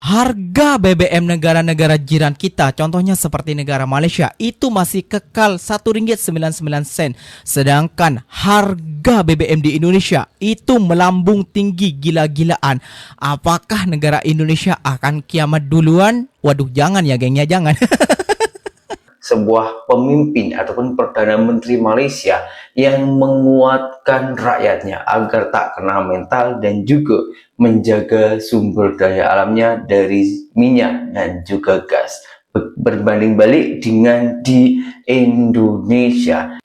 harga BBM negara-negara jiran kita, contohnya seperti negara Malaysia, itu masih kekal RM1.99. Sedangkan harga BBM di Indonesia itu melambung tinggi gila-gilaan. Apakah negara Indonesia akan kiamat duluan? Waduh, jangan ya gengnya, jangan. Sebuah pemimpin ataupun Perdana Menteri Malaysia yang menguatkan rakyatnya agar tak kena mental dan juga menjaga sumber daya alamnya dari minyak dan juga gas. Berbanding balik dengan di Indonesia.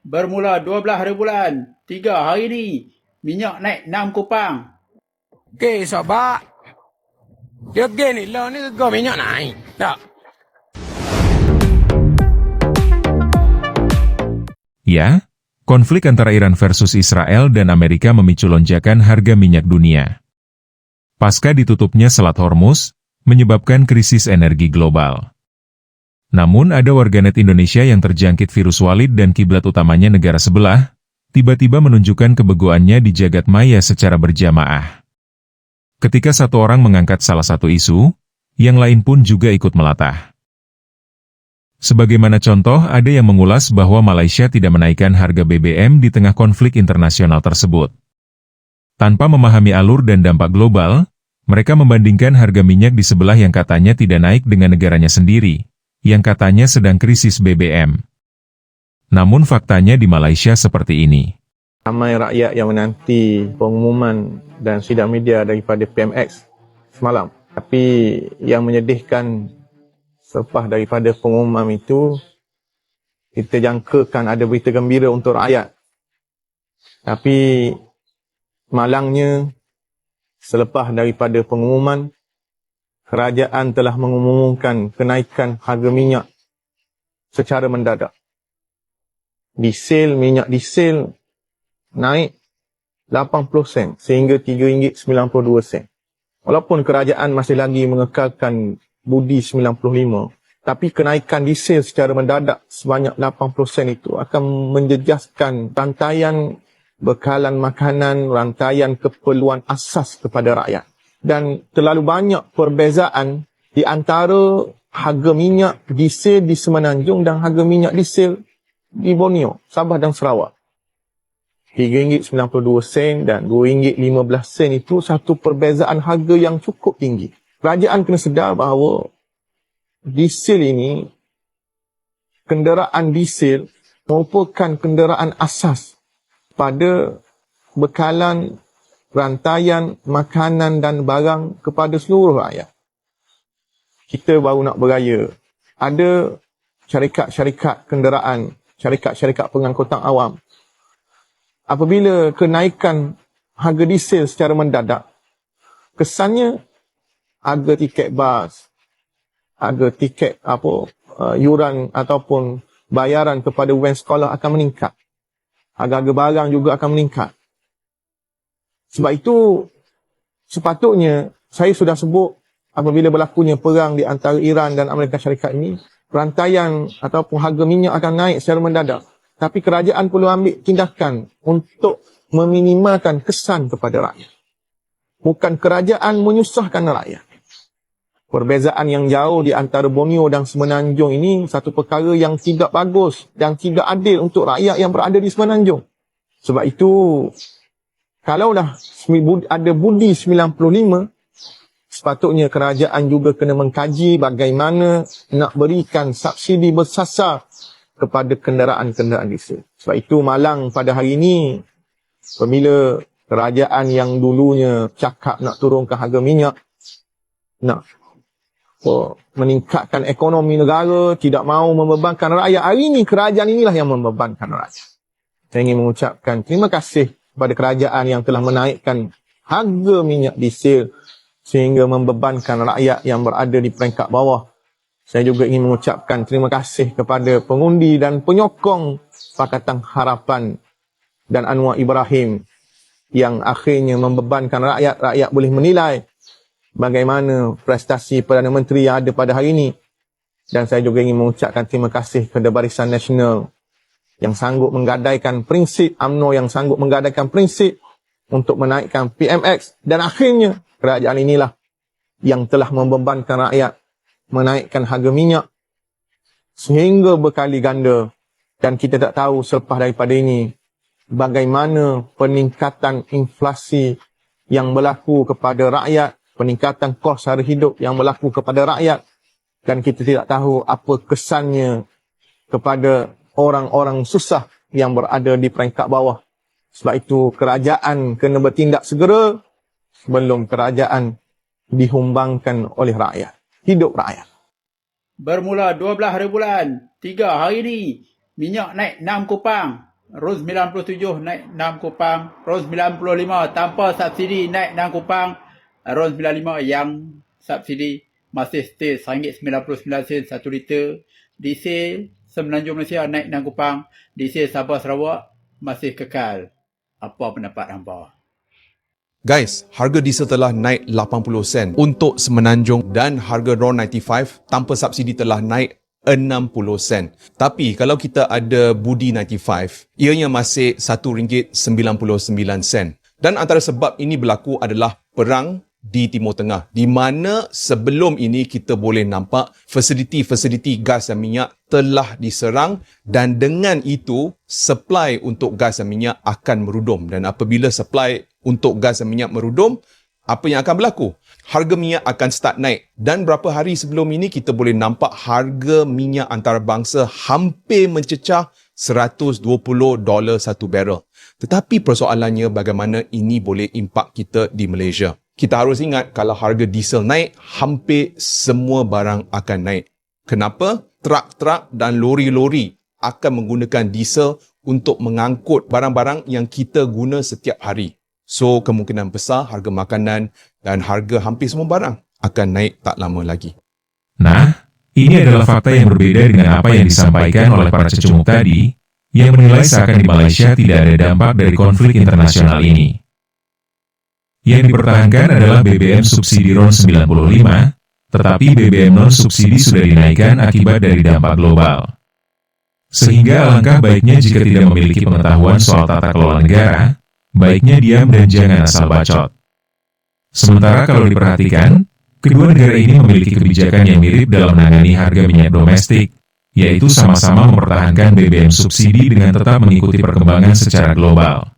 Bermula 12 hari bulan 3 hari ni, minyak naik 6 kupang. Okey, sahabat. Dia ni lah ni harga minyak naik. Tak. Ya, konflik antara Iran versus Israel dan Amerika memicu lonjakan harga minyak dunia. Pasca ditutupnya Selat Hormuz, menyebabkan krisis energi global. Namun ada warganet Indonesia yang terjangkit virus Walid dan kiblat utamanya negara sebelah, tiba-tiba menunjukkan kebegoannya di jagat maya secara berjamaah. Ketika satu orang mengangkat salah satu isu, yang lain pun juga ikut melatah. Sebagaimana contoh, ada yang mengulas bahwa Malaysia tidak menaikkan harga BBM di tengah konflik internasional tersebut. Tanpa memahami alur dan dampak global, mereka membandingkan harga minyak di sebelah yang katanya tidak naik dengan negaranya sendiri, yang katanya sedang krisis BBM. Namun faktanya di Malaysia seperti ini. Ramai rakyat yang menanti pengumuman dan sidang media daripada PMX semalam. Tapi yang menyedihkan, selepas daripada pengumuman itu, kita jangkakan ada berita gembira untuk rakyat. Tapi malangnya, selepas daripada pengumuman, kerajaan telah mengumumkan kenaikan harga minyak secara mendadak. Minyak diesel naik 80 sen sehingga RM3.92. Walaupun kerajaan masih lagi mengekalkan budi 95, tapi kenaikan diesel secara mendadak sebanyak 80% itu akan menjejaskan rantaian bekalan makanan, rantaian keperluan asas kepada rakyat. Dan terlalu banyak perbezaan di antara harga minyak diesel di Semenanjung dan harga minyak diesel di Borneo, Sabah dan Sarawak. RM3.92 dan RM2.15 itu satu perbezaan harga yang cukup tinggi. Kerajaan kena sedar bahawa diesel ini, kenderaan diesel merupakan kenderaan asas pada bekalan rantaian makanan dan barang kepada seluruh rakyat. Kita baru nak beraya. Ada syarikat-syarikat kenderaan, syarikat-syarikat pengangkutan awam. Apabila kenaikan harga diesel secara mendadak, kesannya harga tiket bas, harga tiket yuran ataupun bayaran kepada wan sekolah akan meningkat. Harga-harga barang juga akan meningkat. Sebab itu, sepatutnya, saya sudah sebut apabila berlakunya perang di antara Iran dan Amerika Syarikat ini, rantaian ataupun harga minyak akan naik secara mendadak. Tapi kerajaan perlu ambil tindakan untuk meminimalkan kesan kepada rakyat. Bukan kerajaan menyusahkan rakyat. Perbezaan yang jauh di antara Borneo dan Semenanjung ini satu perkara yang tidak bagus dan tidak adil untuk rakyat yang berada di Semenanjung. Sebab itu, kalaulah ada budi 95, sepatutnya kerajaan juga kena mengkaji bagaimana nak berikan subsidi bersasar kepada kenderaan-kenderaan diesel. Sebab itu malang pada hari ini, apabila kerajaan yang dulunya cakap nak turunkan harga minyak, nak meningkatkan ekonomi negara, tidak mahu membebankan rakyat. Hari ini kerajaan inilah yang membebankan rakyat. Saya ingin mengucapkan terima kasih kepada kerajaan yang telah menaikkan harga minyak diesel sehingga membebankan rakyat yang berada di peringkat bawah. Saya juga ingin mengucapkan terima kasih kepada pengundi dan penyokong Pakatan Harapan dan Anwar Ibrahim yang akhirnya membebankan rakyat. Rakyat boleh menilai bagaimana prestasi Perdana Menteri yang ada pada hari ini. Dan saya juga ingin mengucapkan terima kasih kepada Barisan Nasional yang sanggup menggadaikan prinsip, UMNO yang sanggup menggadaikan prinsip untuk menaikkan PMX. Dan akhirnya kerajaan inilah yang telah membebankan rakyat menaikkan harga minyak sehingga berkali ganda, dan kita tak tahu selepas daripada ini bagaimana peningkatan inflasi yang berlaku kepada rakyat, peningkatan kos sara hidup yang berlaku kepada rakyat, dan kita tidak tahu apa kesannya kepada orang-orang susah yang berada di peringkat bawah. Sebab itu kerajaan kena bertindak segera sebelum kerajaan dihumbangkan oleh rakyat. Hidup rakyat. Bermula 12 hari bulan 3 hari ni, minyak naik 6 kupang, ROS 97 naik 6 kupang, ROS 95 tanpa subsidi naik 6 kupang, ROS 95 yang subsidi masih stay RM1.99 1 liter. Diesel Semenanjung Malaysia naik 6 kupang, diesel Sabah Sarawak masih kekal. Apa pendapat hangpa? Guys, harga diesel telah naik 80 sen untuk Semenanjung dan harga RON 95 tanpa subsidi telah naik 60 sen. Tapi kalau kita ada Budi 95, ianya masih RM1.99. Dan antara sebab ini berlaku adalah perang di Timur Tengah, di mana sebelum ini kita boleh nampak fasiliti-fasiliti gas dan minyak telah diserang, dan dengan itu supply untuk gas dan minyak akan merudum. Dan apabila supply untuk gas dan minyak merudum, apa yang akan berlaku? Harga minyak akan start naik, dan berapa hari sebelum ini kita boleh nampak harga minyak antarabangsa hampir mencecah $120 satu barrel. Tetapi persoalannya bagaimana ini boleh impak kita di Malaysia. Kita harus ingat kalau harga diesel naik, hampir semua barang akan naik. Kenapa? Trak-trak dan lori-lori akan menggunakan diesel untuk mengangkut barang-barang yang kita guna setiap hari. So, kemungkinan besar harga makanan dan harga hampir semua barang akan naik tak lama lagi. Nah, ini adalah fakta yang berbeda dengan apa yang disampaikan oleh para cecunguk tadi, yang menilai seakan di Malaysia tidak ada dampak dari konflik internasional ini. Yang dipertahankan adalah BBM subsidi RON 95, tetapi BBM non-subsidi sudah dinaikkan akibat dari dampak global. Sehingga alangkah baiknya jika tidak memiliki pengetahuan soal tata kelola negara, baiknya diam dan jangan asal bacot. Sementara kalau diperhatikan, kedua negara ini memiliki kebijakan yang mirip dalam menangani harga minyak domestik, yaitu sama-sama mempertahankan BBM subsidi dengan tetap mengikuti perkembangan secara global.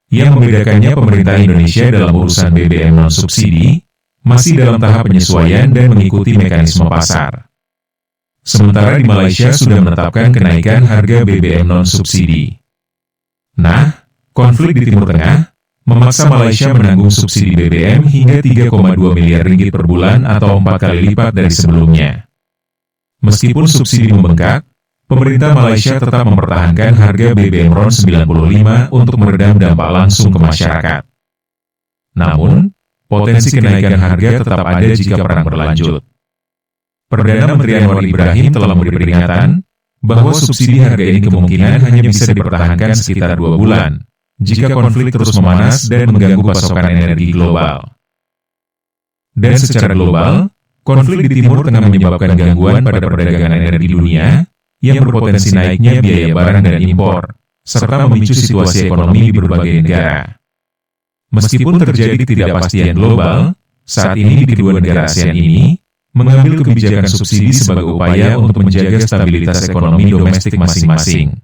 Yang membedakannya, pemerintah Indonesia dalam urusan BBM non-subsidi masih dalam tahap penyesuaian dan mengikuti mekanisme pasar. Sementara di Malaysia sudah menetapkan kenaikan harga BBM non-subsidi. Nah, konflik di Timur Tengah memaksa Malaysia menanggung subsidi BBM hingga 3,2 miliar ringgit per bulan atau 4 kali lipat dari sebelumnya. Meskipun subsidi membengkak, pemerintah Malaysia tetap mempertahankan harga BBM RON 95 untuk meredam dampak langsung ke masyarakat. Namun, potensi kenaikan harga tetap ada jika perang berlanjut. Perdana Menteri Anwar Ibrahim telah memberi peringatan bahwa subsidi harga ini kemungkinan hanya bisa dipertahankan sekitar 2 bulan jika konflik terus memanas dan mengganggu pasokan energi global. Dan secara global, konflik di Timur Tengah menyebabkan gangguan pada perdagangan energi dunia yang berpotensi naiknya biaya barang dan impor, serta memicu situasi ekonomi di berbagai negara. Meskipun terjadi ketidakpastian global, saat ini di kedua negara ASEAN ini mengambil kebijakan subsidi sebagai upaya untuk menjaga stabilitas ekonomi domestik masing-masing.